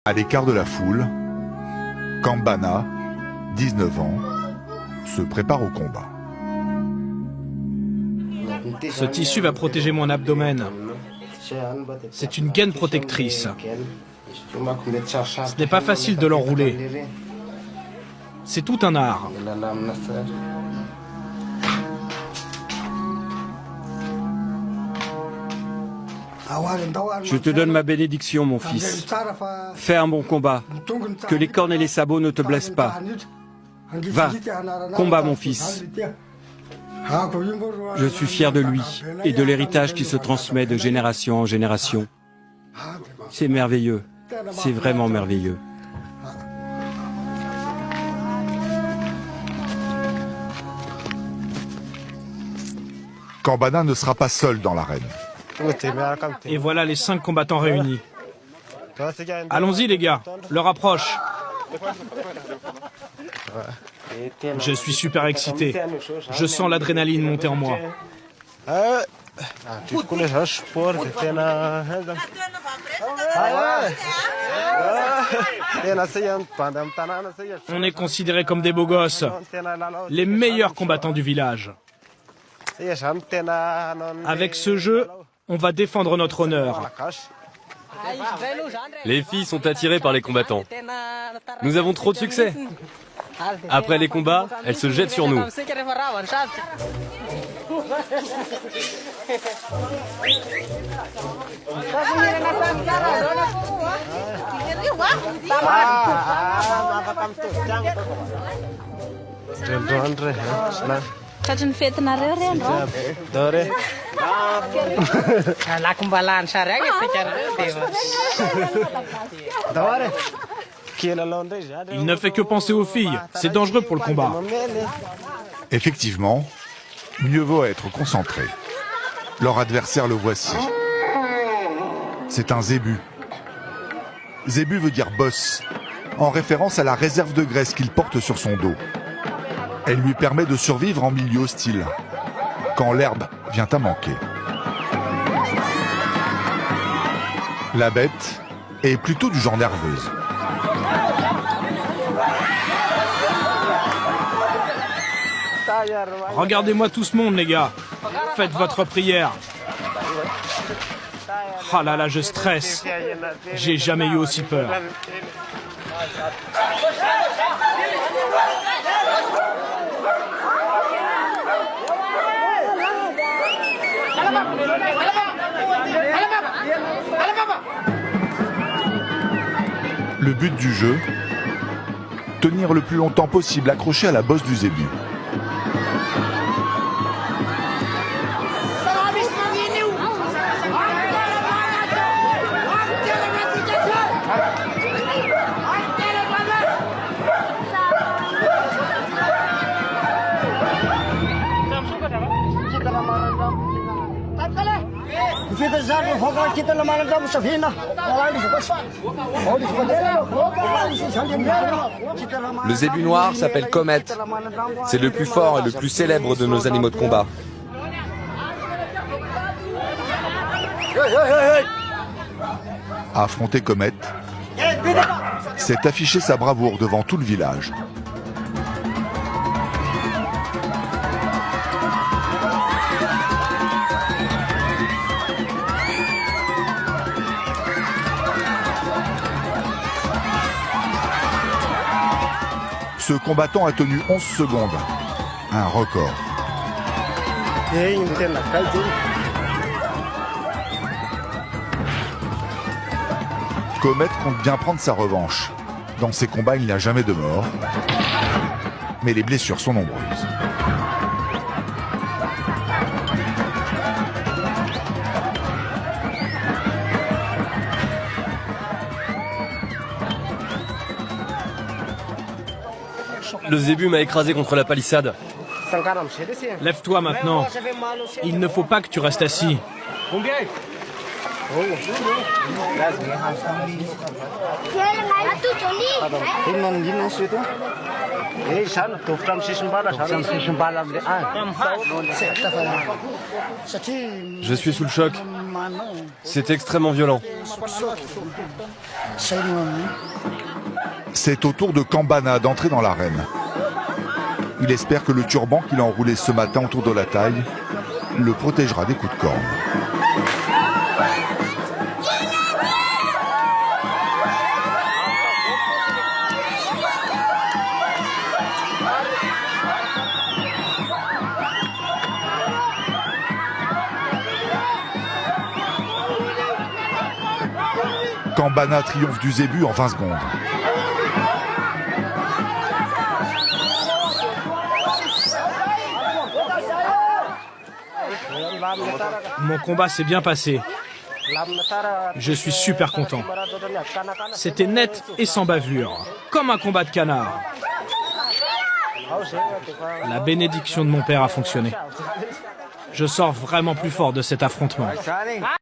À l'écart de la foule, Kambana, 19 ans, se prépare au combat. Ce tissu va protéger mon abdomen. C'est une gaine protectrice. Ce n'est pas facile de l'enrouler. C'est tout un art. Je te donne ma bénédiction, mon fils. Fais un bon combat. Que les cornes et les sabots ne te blessent pas. Va, combat, mon fils. Je suis fier de lui et de l'héritage qui se transmet de génération en génération. C'est merveilleux. C'est vraiment merveilleux. Kambana ne sera pas seul dans l'arène. Et voilà les 5 combattants réunis. Allons-y les gars, l'heure approche. Je suis super excité. Je sens l'adrénaline monter en moi. On est considérés comme des beaux gosses, les meilleurs combattants du village. Avec ce jeu, on va défendre notre honneur. Les filles sont attirées par les combattants. Nous avons trop de succès. Après les combats, elles se jettent sur nous. Il ne fait que penser aux filles. C'est dangereux pour le combat. Effectivement, mieux vaut être concentré. Leur adversaire le voici. C'est un zébu. Zébu veut dire boss, en référence à la réserve de graisse qu'il porte sur son dos. Elle lui permet de survivre en milieu hostile, quand l'herbe vient à manquer. La bête est plutôt du genre nerveuse. Regardez-moi tout ce monde, les gars. Faites votre prière. Ah là là, je stresse. J'ai jamais eu aussi peur. Le but du jeu, tenir le plus longtemps possible accroché à la bosse du zébu. Le zébu noir s'appelle Comet. C'est le plus fort et le plus célèbre de nos animaux de combat. Affronter Comet, c'est afficher sa bravoure devant tout le village. Ce combattant a tenu 11 secondes, un record. Comet compte bien prendre sa revanche. Dans ces combats, il n'y a jamais de mort, mais les blessures sont nombreuses. Le zébu m'a écrasé contre la palissade. Lève-toi maintenant. Il ne faut pas que tu restes assis. Je suis sous le choc. C'est extrêmement violent. C'est au tour de Kambana d'entrer dans l'arène. Il espère que le turban qu'il a enroulé ce matin autour de la taille le protégera des coups de corne. Kambana triomphe du zébu en 20 secondes. Mon combat s'est bien passé. Je suis super content. C'était net et sans bavure, comme un combat de canard. La bénédiction de mon père a fonctionné. Je sors vraiment plus fort de cet affrontement.